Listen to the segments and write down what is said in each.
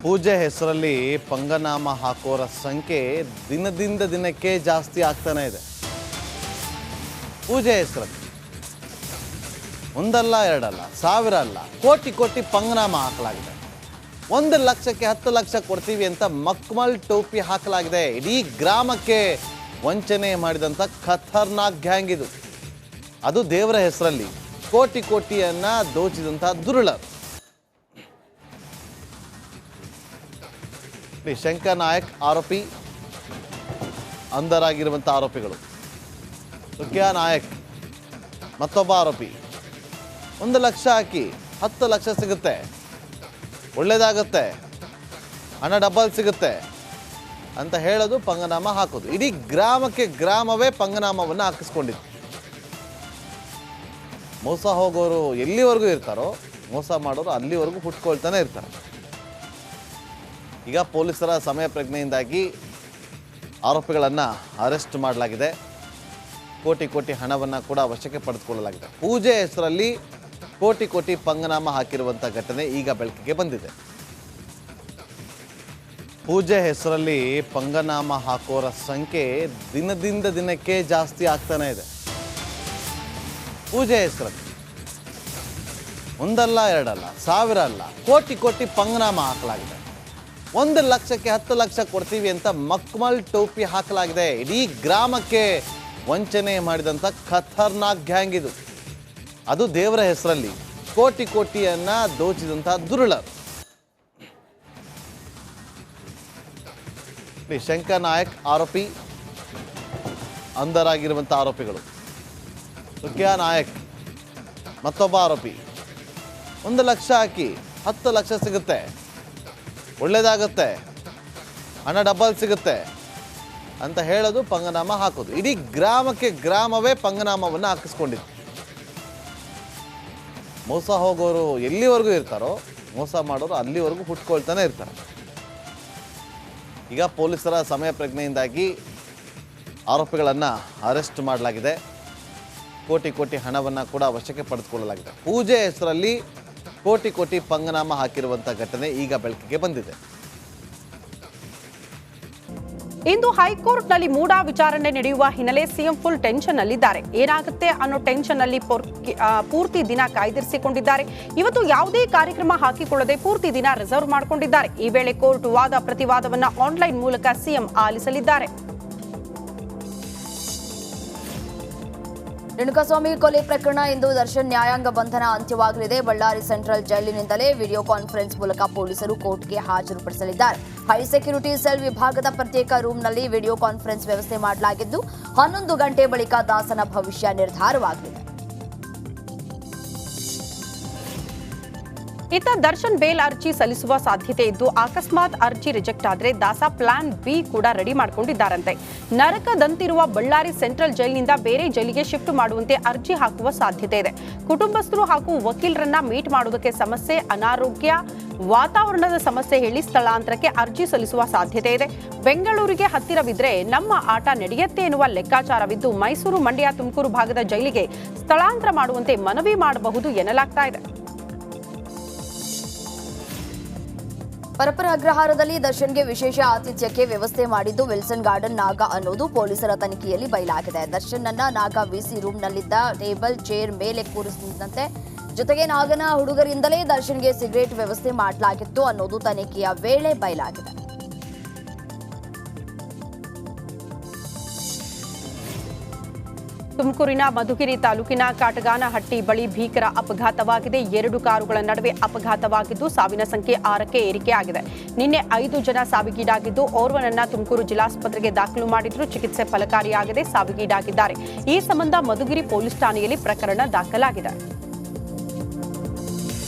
ಪೂಜೆ ಹೆಸರಲ್ಲಿ ಪಂಗನಾಮ ಹಾಕೋರ ಸಂಖ್ಯೆ ದಿನದಿಂದ ದಿನಕ್ಕೆ ಜಾಸ್ತಿ ಆಗ್ತಾನೆ ಇದೆ. ಪೂಜೆ ಹೆಸರಲ್ಲಿ ಒಂದಲ್ಲ ಎರಡಲ್ಲ ಸಾವಿರ ಅಲ್ಲ ಕೋಟಿ ಕೋಟಿ ಪಂಗನಾಮ ಹಾಕಲಾಗಿದೆ. 1 ಲಕ್ಷಕ್ಕೆ 10 ಲಕ್ಷ ಕೊಡ್ತೀವಿ ಅಂತ ಮಕ್ಮಲ್ ಟೋಪಿ ಹಾಕಲಾಗಿದೆ. ಇಡೀ ಗ್ರಾಮಕ್ಕೆ ವಂಚನೆ ಮಾಡಿದಂಥ ಖತರ್ನಾಕ್ ಗ್ಯಾಂಗ್ ಇದು. ಅದು ದೇವರ ಹೆಸರಲ್ಲಿ ಕೋಟಿ ಕೋಟಿಯನ್ನ ದೋಚಿದಂಥ ದುರುಳರು. ಶಂಕರ್ ನಾಯಕ್ ಆರೋಪಿ, ಅಂಧರಾಗಿರುವಂಥ ಆರೋಪಿಗಳು. ಸುಖ್ಯಾ ನಾಯಕ್ ಮತ್ತೊಬ್ಬ ಆರೋಪಿ. 1 ಲಕ್ಷ ಹಾಕಿ 10 ಲಕ್ಷ ಸಿಗುತ್ತೆ, ಒಳ್ಳೇದಾಗುತ್ತೆ, ಹಣ ಡಬಲ್ ಸಿಗುತ್ತೆ ಅಂತ ಹೇಳೋದು, ಪಂಗನಾಮ ಹಾಕೋದು. ಇಡೀ ಗ್ರಾಮವೇ ಪಂಗನಾಮವನ್ನು ಹಾಕಿಸ್ಕೊಂಡಿತ್ತು. ಮೋಸ ಹೋಗೋರು ಎಲ್ಲಿವರೆಗೂ ಇರ್ತಾರೋ, ಮೋಸ ಮಾಡೋರು ಅಲ್ಲಿವರೆಗೂ ಹುಟ್ಕೊಳ್ತಾನೆ ಇರ್ತಾರೆ. ಈಗ ಪೊಲೀಸರ ಸಮಯ ಪ್ರಜ್ಞೆಯಿಂದಾಗಿ ಆರೋಪಿಗಳನ್ನು ಅರೆಸ್ಟ್ ಮಾಡಲಾಗಿದೆ. ಕೋಟಿ ಕೋಟಿ ಹಣವನ್ನು ಕೂಡ ವಶಕ್ಕೆ ಪಡೆದುಕೊಳ್ಳಲಾಗಿದೆ. ಪೂಜೆ ಹೆಸರಲ್ಲಿ ಕೋಟಿ ಕೋಟಿ ಪಂಗನಾಮ ಹಾಕಿರುವಂಥ ಘಟನೆ ಈಗ ಬೆಳಕಿಗೆ ಬಂದಿದೆ. ಪೂಜೆ ಹೆಸರಲ್ಲಿ ಪಂಗನಾಮ ಹಾಕೋರ ಸಂಖ್ಯೆ ದಿನದಿಂದ ದಿನಕ್ಕೆ ಜಾಸ್ತಿ ಆಗ್ತಾನೆ ಇದೆ. ಪೂಜೆ ಹೆಸರಲ್ಲಿ ಒಂದಲ್ಲ ಎರಡಲ್ಲ ಸಾವಿರ ಅಲ್ಲ ಕೋಟಿ ಕೋಟಿ ಪಂಗನಾಮ ಹಾಕಲಾಗಿದೆ. 1 ಲಕ್ಷಕ್ಕೆ 10 ಲಕ್ಷ ಕೊಡ್ತೀವಿ ಅಂತ ಮಕ್ಮಲ್ ಟೋಪಿ ಹಾಕಲಾಗಿದೆ. ಇಡೀ ಗ್ರಾಮಕ್ಕೆ ವಂಚನೆ ಮಾಡಿದಂಥ ಖತರ್ನಾಕ್ ಗ್ಯಾಂಗ್ ಇದು. ಅದು ದೇವರ ಹೆಸರಲ್ಲಿ ಕೋಟಿ ಕೋಟಿಯನ್ನ ದೋಚಿದಂಥ ದುರುಳರು. ಶಂಕರ್ ನಾಯಕ್ ಆರೋಪಿ, ಅಂಧರಾಗಿರುವಂಥ ಆರೋಪಿಗಳು. ಸುಖ್ಯಾ ನಾಯಕ್ ಮತ್ತೊಬ್ಬ ಆರೋಪಿ. 1 ಲಕ್ಷ ಹಾಕಿ 10 ಲಕ್ಷ ಸಿಗುತ್ತೆ, ಒಳ್ಳೇದಾಗುತ್ತೆ, ಹಣ ಡಬಲ್ ಸಿಗುತ್ತೆ ಅಂತ ಹೇಳೋದು, ಪಂಗನಾಮ ಹಾಕೋದು. ಇಡೀ ಗ್ರಾಮವೇ ಪಂಗನಾಮವನ್ನು ಹಾಕಿಸ್ಕೊಂಡಿತ್ತು. ಮೋಸ ಹೋಗೋರು ಎಲ್ಲಿವರೆಗೂ ಇರ್ತಾರೋ, ಮೋಸ ಮಾಡೋರು ಅಲ್ಲಿವರೆಗೂ ಹುಟ್ಕೊಳ್ತಾನೆ ಇರ್ತಾರೆ. ಈಗ ಪೊಲೀಸರ ಸಮಯ ಪ್ರಜ್ಞೆಯಿಂದಾಗಿ ಆರೋಪಿಗಳನ್ನು ಅರೆಸ್ಟ್ ಮಾಡಲಾಗಿದೆ. ಕೋಟಿ ಕೋಟಿ ಹಣವನ್ನು ಕೂಡ ವಶಕ್ಕೆ ಪಡೆದುಕೊಳ್ಳಲಾಗಿದೆ. ಪೂಜೆ ಹೆಸರಲ್ಲಿ ಕೋಟಿ ಕೋಟಿ ಪಂಗನಾಮ ಹಾಕಿರುವಂಥ ಘಟನೆ ಈಗ ಬೆಳಕಿಗೆ ಬಂದಿದೆ. ಇಂದು ಹೈಕೋರ್ಟ್ನಲ್ಲಿ ಮೂಡ ವಿಚಾರಣೆ ನಡೆಯುವ ಹಿನ್ನೆಲೆ ಸಿಎಂ ಫುಲ್ ಟೆನ್ಷನ್ ಅಲ್ಲಿದ್ದಾರೆ. ಏನಾಗುತ್ತೆ ಅನ್ನೋ ಟೆನ್ಷನ್ ಅಲ್ಲಿ ಪೂರ್ತಿ ದಿನ ಕಾಯ್ದಿರಿಸಿಕೊಂಡಿದ್ದಾರೆ. ಇವತ್ತು ಯಾವುದೇ ಕಾರ್ಯಕ್ರಮ ಹಾಕಿಕೊಳ್ಳದೆ ಪೂರ್ತಿ ದಿನ ರಿಸರ್ವ್ ಮಾಡಿಕೊಂಡಿದ್ದಾರೆ. ಈ ವೇಳೆ ಕೋರ್ಟ್ ವಾದ ಪ್ರತಿವಾದವನ್ನ ಆನ್ಲೈನ್ ಮೂಲಕ ಸಿಎಂ ಆಲಿಸಲಿದ್ದಾರೆ. ರೇಣುಕಾಸ್ವಾಮಿ ಕೊಲೆ ಪ್ರಕರಣ ಇಂದು ದರ್ಶನ್ ನ್ಯಾಯಾಂಗ ಬಂಧನ ಅಂತ್ಯವಾಗಲಿದೆ. ಬಳ್ಳಾರಿ ಸೆಂಟ್ರಲ್ ಜೈಲಿನಿಂದಲೇ ವಿಡಿಯೋ ಕಾನ್ಫರೆನ್ಸ್ ಮೂಲಕ ಪೊಲೀಸರು ಕೋರ್ಟ್ಗೆ ಹಾಜರುಪಡಿಸಲಿದ್ದಾರೆ. ಹೈ ಸೆಕ್ಯೂರಿಟಿ ಸೆಲ್ ವಿಭಾಗದ ಪ್ರತ್ಯೇಕ ರೂಮ್ನಲ್ಲಿ ವಿಡಿಯೋ ಕಾನ್ಫರೆನ್ಸ್ ವ್ಯವಸ್ಥೆ ಮಾಡಲಾಗಿದ್ದು 11 ಗಂಟೆ ಬಳಿಕ ದಾಸನ ಭವಿಷ್ಯ ನಿರ್ಧಾರವಾಗಲಿದೆ. ಇತ್ತ ದರ್ಶನ್ ಬೇಲ್ ಅರ್ಜಿ ಸಲ್ಲಿಸುವ ಸಾಧ್ಯತೆ ಇದ್ದು, ಅಕಸ್ಮಾತ್ ಅರ್ಜಿ ರಿಜೆಕ್ಟ್ ಆದರೆ ದಾಸ ಪ್ಲಾನ್ ಬಿ ಕೂಡ ರೆಡಿ ಮಾಡಿಕೊಂಡಿದ್ದಾರಂತೆ. ನರಕದಂತಿರುವ ಬಳ್ಳಾರಿ ಸೆಂಟ್ರಲ್ ಜೈಲಿನಿಂದ ಬೇರೆ ಜೈಲಿಗೆ ಶಿಫ್ಟ್ ಮಾಡುವಂತೆ ಅರ್ಜಿ ಹಾಕುವ ಸಾಧ್ಯತೆ ಇದೆ. ಕುಟುಂಬಸ್ಥರು ಹಾಗೂ ವಕೀಲರನ್ನ ಮೀಟ್ ಮಾಡುವುದಕ್ಕೆ ಸಮಸ್ಯೆ, ಅನಾರೋಗ್ಯ, ವಾತಾವರಣದ ಸಮಸ್ಯೆ ಹೇಳಿ ಸ್ಥಳಾಂತರಕ್ಕೆ ಅರ್ಜಿ ಸಲ್ಲಿಸುವ ಸಾಧ್ಯತೆ ಇದೆ. ಬೆಂಗಳೂರಿಗೆ ಹತ್ತಿರವಿದ್ರೆ ನಮ್ಮ ಆಟ ನಡೆಯುತ್ತೆ ಎನ್ನುವ ಲೆಕ್ಕಾಚಾರವಿದ್ದು, ಮೈಸೂರು, ಮಂಡ್ಯ, ತುಮಕೂರು ಭಾಗದ ಜೈಲಿಗೆ ಸ್ಥಳಾಂತರ ಮಾಡುವಂತೆ ಮನವಿ ಮಾಡಬಹುದು ಎನ್ನಲಾಗ್ತಾ ಇದೆ. ಪರಪ್ಪರ ಅಗ್ರಹಾರದಲ್ಲಿ ದರ್ಶನ್ಗೆ ವಿಶೇಷ ಆತಿಥ್ಯಕ್ಕೆ ವ್ಯವಸ್ಥೆ ಮಾಡಿದ್ದು ವಿಲ್ಸನ್ ಗಾರ್ಡನ್ ನಾಗ ಅನ್ನೋದು ಪೊಲೀಸರ ತನಿಖೆಯಲ್ಲಿ ಬಯಲಾಗಿದೆ. ದರ್ಶನ್ ಅನ್ನ ನಾಗ ವಿಸಿ ರೂಮ್ನಲ್ಲಿದ್ದ ಟೇಬಲ್, ಚೇರ್ ಮೇಲೆ ಕೂರಿಸಿದಂತೆ, ಜೊತೆಗೆ ನಾಗನ ಹುಡುಗರಿಂದಲೇ ದರ್ಶನ್ಗೆ ಸಿಗರೇಟ್ ವ್ಯವಸ್ಥೆ ಮಾಡಲಾಗಿತ್ತು ಅನ್ನೋದು ತನಿಖೆಯ ವೇಳೆ ಬಯಲಾಗಿದೆ. ತುಮಕೂರಿನ ಮಧುಗಿರಿ ತಾಲೂಕಿನ ಕಾಟಗಾನಹಟ್ಟಿ ಬಳಿ ಭೀಕರ ಅಪಘಾತವಾಗಿದೆ. 2 ಕಾರುಗಳ ನಡುವೆ ಅಪಘಾತವಾಗಿದ್ದು ಸಾವಿನ ಸಂಖ್ಯೆ 6ಕ್ಕೆ ಏರಿಕೆಯಾಗಿದೆ. ನಿನ್ನೆ 5 ಜನ ಸಾವಿಗೀಡಾಗಿದ್ದು, ಓರ್ವನನ್ನ ತುಮಕೂರು ಜಿಲ್ಲಾಸ್ಪತ್ರೆಗೆ ದಾಖಲು ಮಾಡಿದ್ರು. ಚಿಕಿತ್ಸೆ ಫಲಕಾರಿಯಾಗದೆ ಸಾವಿಗೀಡಾಗಿದ್ದಾರೆ. ಈ ಸಂಬಂಧ ಮಧುಗಿರಿ ಪೊಲೀಸ್ ಠಾಣೆಯಲ್ಲಿ ಪ್ರಕರಣ ದಾಖಲಾಗಿದೆ.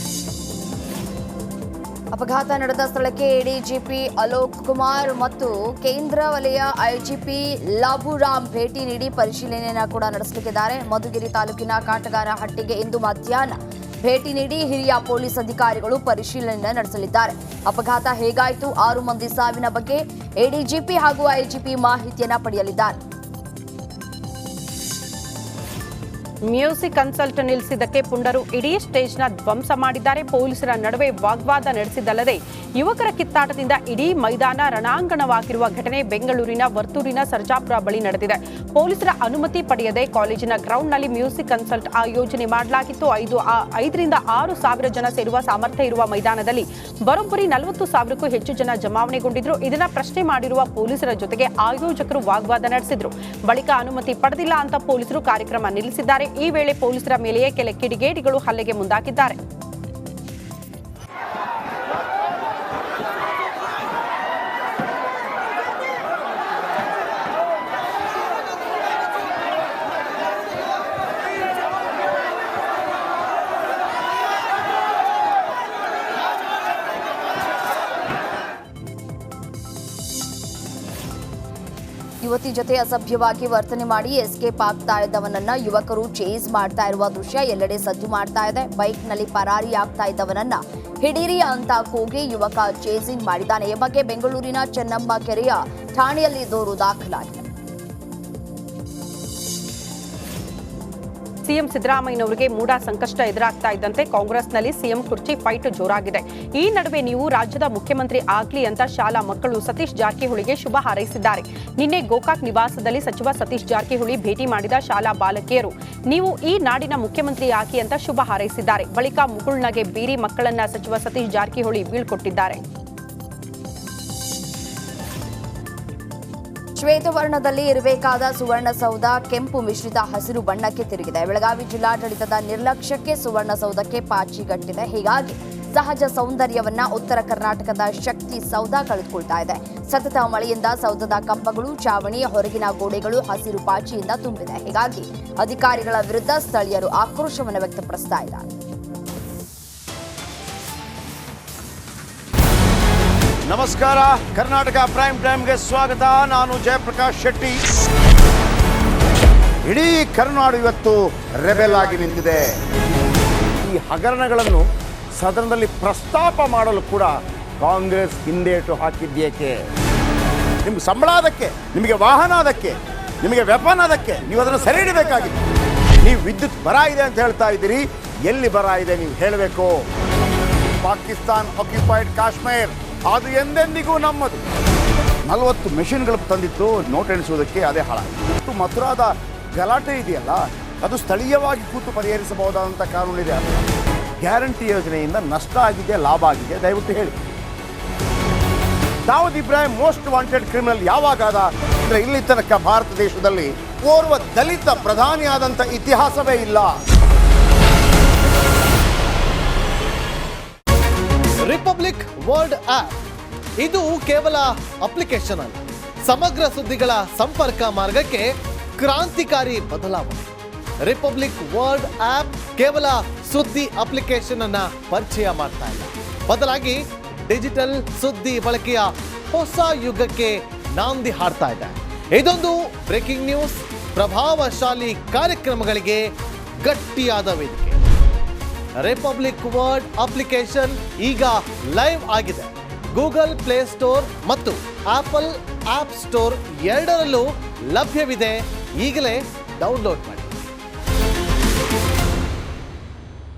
ಅಪಘಾತ ನಡೆದ ಸ್ಥಳಕ್ಕೆ ಎಡಿಜಿಪಿ ಅಲೋಕ್ ಕುಮಾರ್ ಮತ್ತು ಕೇಂದ್ರ ವಲಯ ಐಜಿಪಿ ಲಾಭುರಾಮ್ ಭೇಟಿ ನೀಡಿ ಪರಿಶೀಲನೆಯನ್ನು ಕೂಡ ನಡೆಸಲಿದ್ದಾರೆ. ಮಧುಗಿರಿ ತಾಲೂಕಿನ ಕಾಟಗಾನಹಟ್ಟಿಗೆ ಇಂದು ಮಧ್ಯಾಹ್ನ ಭೇಟಿ ನೀಡಿ ಹಿರಿಯ ಪೊಲೀಸ್ ಅಧಿಕಾರಿಗಳು ಪರಿಶೀಲನೆ ನಡೆಸಲಿದ್ದಾರೆ. ಅಪಘಾತ ಹೇಗಾಯಿತು, 6 ಮಂದಿ ಸಾವಿನ ಬಗ್ಗೆ ಎಡಿಜಿಪಿ ಹಾಗೂ ಐಜಿಪಿ ಮಾಹಿತಿಯನ್ನು ಪಡೆಯಲಿದ್ದಾರೆ. ಮ್ಯೂಸಿಕ್ ಕನ್ಸಲ್ಟ್ ನಿಲ್ಲಿಸಿದ್ದಕ್ಕೆ ಪುಂಡರು ಇಡೀ ಸ್ಟೇಜ್ನ ಧ್ವಂಸ ಮಾಡಿದ್ದಾರೆ. ಪೊಲೀಸರ ನಡುವೆ ವಾಗ್ವಾದ ನಡೆಸಿದ್ದಲ್ಲದೆ ಯುವಕರ ಕಿತ್ತಾಟದಿಂದ ಇಡೀ ಮೈದಾನ ರಣಾಂಗಣವಾಗಿರುವ ಘಟನೆ ಬೆಂಗಳೂರಿನ ವರ್ತೂರಿನ ಸರ್ಜಾಪುರ ಬಳಿ ನಡೆದಿದೆ. ಪೊಲೀಸರ ಅನುಮತಿ ಪಡೆಯದೆ ಕಾಲೇಜಿನ ಗ್ರೌಂಡ್ನಲ್ಲಿ ಮ್ಯೂಸಿಕ್ ಕನ್ಸರ್ಟ್ ಆಯೋಜನೆ ಮಾಡಲಾಗಿತ್ತು. 5ರಿಂದ 6 ಸಾವಿರ ಜನ ಸೇರುವ ಸಾಮರ್ಥ್ಯ ಇರುವ ಮೈದಾನದಲ್ಲಿ ಬರೋಬ್ಬರಿ 40,000ಕ್ಕೂ ಹೆಚ್ಚು ಜನ ಜಮಾವಣೆಗೊಂಡಿದ್ರು. ಇದನ್ನ ಪ್ರಶ್ನೆ ಮಾಡಿರುವ ಪೊಲೀಸರ ಜೊತೆಗೆ ಆಯೋಜಕರು ವಾಗ್ವಾದ ನಡೆಸಿದ್ರು. ಬಳಿಕ ಅನುಮತಿ ಪಡೆದಿಲ್ಲ ಅಂತ ಪೊಲೀಸರು ಕಾರ್ಯಕ್ರಮ ನಿಲ್ಲಿಸಿದ್ದಾರೆ. ಈ ವೇಳೆ ಪೊಲೀಸರ ಮೇಲೆಯೇ ಕೆಲ ಕಿಡಿಗೇಡಿಗಳು ಹಲ್ಲೆಗೆ ಮುಂದಾಗಿದ್ದಾರೆ. ಯುವತಿ ಜೊತೆ ಅಸಭ್ಯವಾಗಿ ವರ್ತನೆ ಮಾಡಿ ಎಸ್ಕೇಪ್ ಆಗ್ತಾ ಇದ್ದವನನ್ನ ಯುವಕರು ಚೇಸ್ ಮಾಡ್ತಾ ಇರುವ ದೃಶ್ಯ ಎಲ್ಲೆಡೆ ಸದ್ದು ಮಾಡ್ತಾ ಇದೆ. ಬೈಕ್ನಲ್ಲಿ ಪರಾರಿ ಆಗ್ತಾ ಇದ್ದವನನ್ನ ಹಿಡೀರಿ ಅಂತ ಕೂಗಿ ಯುವಕ ಚೇಸಿಂಗ್ ಮಾಡಿದ್ದಾನೆ. ಈ ಬಗ್ಗೆ ಬೆಂಗಳೂರಿನ ಚೆನ್ನಮ್ಮ ಕೆರೆಯ ಠಾಣೆಯಲ್ಲಿ ದೂರು ದಾಖಲಾಗಿದೆ. ಸಿಎಂ ಸಿದ್ದರಾಮಯ್ಯನವರಿಗೆ ಮೂಡ ಸಂಕಷ್ಟ ಎದುರಾಗ್ತಾ ಇದ್ದಂತೆ ಕಾಂಗ್ರೆಸ್ನಲ್ಲಿ ಸಿಎಂ ಕುರ್ಚಿ ಫೈಟ್ ಜೋರಾಗಿದೆ. ಈ ನಡುವೆ ನೀವು ರಾಜ್ಯದ ಮುಖ್ಯಮಂತ್ರಿ ಆಗ್ಲಿ ಅಂತ ಶಾಲಾ ಮಕ್ಕಳು ಸತೀಶ್ ಜಾರಕಿಹೊಳಿಗೆ ಶುಭ ಹಾರೈಸಿದ್ದಾರೆ. ನಿನ್ನೆ ಗೋಕಾಕ್ ನಿವಾಸದಲ್ಲಿ ಸಚಿವ ಸತೀಶ್ ಜಾರಕಿಹೊಳಿ ಭೇಟಿ ಮಾಡಿದ ಶಾಲಾ ಬಾಲಕಿಯರು ನೀವು ಈ ನಾಡಿನ ಮುಖ್ಯಮಂತ್ರಿ ಆಗಿ ಅಂತ ಶುಭ ಹಾರೈಸಿದ್ದಾರೆ. ಬಳಿಕ ಮುಗುಳ್ನಗೆ ಬೀರಿ ಮಕ್ಕಳನ್ನ ಸಚಿವ ಸತೀಶ್ ಜಾರಕಿಹೊಳಿ ಬೀಳ್ಕೊಟ್ಟಿದ್ದಾರೆ. ಶ್ವೇತವರ್ಣದಲ್ಲಿ ಇರಬೇಕಾದ ಸುವರ್ಣಸೌಧ ಕೆಂಪು ಮಿಶ್ರಿತ ಹಸಿರು ಬಣ್ಣಕ್ಕೆ ತಿರುಗಿದೆ. ಬೆಳಗಾವಿ ಜಿಲ್ಲಾಡಳಿತದ ನಿರ್ಲಕ್ಷ್ಯಕ್ಕೆ ಸುವರ್ಣಸೌಧಕ್ಕೆ ಪಾಚಿಗಟ್ಟಿದೆ. ಹೀಗಾಗಿ ಸಹಜ ಸೌಂದರ್ಯವನ್ನ ಉತ್ತರ ಕರ್ನಾಟಕದ ಶಕ್ತಿ ಸೌಧ ಕಳೆದುಕೊಳ್ತಾ ಇದೆ. ಸತತ ಮಳೆಯಿಂದ ಸೌಧದ ಕಂಬಗಳು, ಚಾವಣಿ, ಹೊರಗಿನ ಗೋಡೆಗಳು ಹಸಿರು ಪಾಚಿಯಿಂದ ತುಂಬಿದೆ. ಹೀಗಾಗಿ ಅಧಿಕಾರಿಗಳ ವಿರುದ್ಧ ಸ್ಥಳೀಯರು ಆಕ್ರೋಶವನ್ನು ವ್ಯಕ್ತಪಡಿಸ್ತಾ ಇದ್ದಾರೆ. ನಮಸ್ಕಾರ, ಕರ್ನಾಟಕ ಪ್ರೈಮ್ ಟೈಮ್ಗೆ ಸ್ವಾಗತ. ನಾನು ಜಯಪ್ರಕಾಶ್ ಶೆಟ್ಟಿ. ಇಡೀ ಕರ್ನಾಡು ಇವತ್ತು ರೆಬೆಲ್ ಆಗಿ ನಿಂತಿದೆ. ಈ ಹಗರಣಗಳನ್ನು ಸದನದಲ್ಲಿ ಪ್ರಸ್ತಾಪ ಮಾಡಲು ಕೂಡ ಕಾಂಗ್ರೆಸ್ ಹಿಂದೇಟು ಹಾಕಿದ್ದೇಕೆ? ನಿಮ್ಗೆ ಸಂಬಳ ಅದಕ್ಕೆ, ನಿಮಗೆ ವಾಹನ ಅದಕ್ಕೆ, ನಿಮಗೆ ವೆಪನ್ ಅದಕ್ಕೆ, ನೀವು ಅದನ್ನು ಸೆರೆ ಹಿಡಬೇಕಾಗಿತ್ತು. ನೀವು ವಿದ್ಯುತ್ ಬರ ಇದೆ ಅಂತ ಹೇಳ್ತಾ ಇದ್ದೀರಿ, ಎಲ್ಲಿ ಬರ ಇದೆ ನೀವು ಹೇಳಬೇಕು. ಪಾಕಿಸ್ತಾನ್ ಆಕ್ಯುಪೈಡ್ ಕಾಶ್ಮೀರ್ ಅದು ಎಂದೆಂದಿಗೂ ನಮ್ಮದು. 40 ಮೆಷಿನ್ಗಳು ತಂದಿತ್ತು ನೋಟ್ ಎಣಿಸುವುದಕ್ಕೆ, ಅದೇ ಹಾಳಾಯಿತು. ಮಥುರಾದ ಗಲಾಟೆ ಇದೆಯಲ್ಲ, ಅದು ಸ್ಥಳೀಯವಾಗಿ ಕೂತು ಪರಿಹರಿಸಬಹುದಾದಂಥ ಕಾನೂನಿದೆ. ಗ್ಯಾರಂಟಿ ಯೋಜನೆಯಿಂದ ನಷ್ಟ ಆಗಿದೆ, ಲಾಭ ಆಗಿದೆ, ದಯವಿಟ್ಟು ಹೇಳಿ. Dawood Ibrahim most wanted criminal ಯಾವಾಗಾದ ಅಂದರೆ ಇಲ್ಲಿ ತನಕ ಭಾರತ ದೇಶದಲ್ಲಿ ಓರ್ವ ದಲಿತ ಪ್ರಧಾನಿಯಾದಂಥ ಇತಿಹಾಸವೇ ಇಲ್ಲ. ರಿಪಬ್ಲಿಕ್ ವರ್ಲ್ಡ್ ಆಪ್ ಇದು ಕೇವಲ ಅಪ್ಲಿಕೇಶನ್ ಅಲ್ಲ, ಸಮಗ್ರ ಸುದ್ದಿಗಳ ಸಂಪರ್ಕ ಮಾರ್ಗಕ್ಕೆ ಕ್ರಾಂತಿಕಾರಿ ಬದಲಾವಣೆ. ರಿಪಬ್ಲಿಕ್ ವರ್ಲ್ಡ್ ಆಪ್ ಕೇವಲ ಸುದ್ದಿ ಅಪ್ಲಿಕೇಶನ್ ಅನ್ನ ಪರಿಚಯ ಮಾಡ್ತಾ ಇಲ್ಲ, ಬದಲಾಗಿ ಡಿಜಿಟಲ್ ಸುದ್ದಿ ಬಳಕೆಯ ಹೊಸ ಯುಗಕ್ಕೆ ನಾಂದಿ ಹಾಡ್ತಾ ಇದೆ. ಇದೊಂದು ಬ್ರೇಕಿಂಗ್ ನ್ಯೂಸ್, ಪ್ರಭಾವಶಾಲಿ ಕಾರ್ಯಕ್ರಮಗಳಿಗೆ ಗಟ್ಟಿಯಾದ ವೇದಿಕೆ. ರಿಪಬ್ಲಿಕ್ ವರ್ಲ್ಡ್ ಅಪ್ಲಿಕೇಶನ್ ಈಗ ಲೈವ್ ಆಗಿದೆ. ಗೂಗಲ್ ಪ್ಲೇ ಸ್ಟೋರ್ ಮತ್ತು ಆಪಲ್ ಆಪ್ ಸ್ಟೋರ್ ಎರಡರಲ್ಲೂ ಲಭ್ಯವಿದೆ. ಈಗಲೇ ಡೌನ್ಲೋಡ್ ಮಾಡಿ.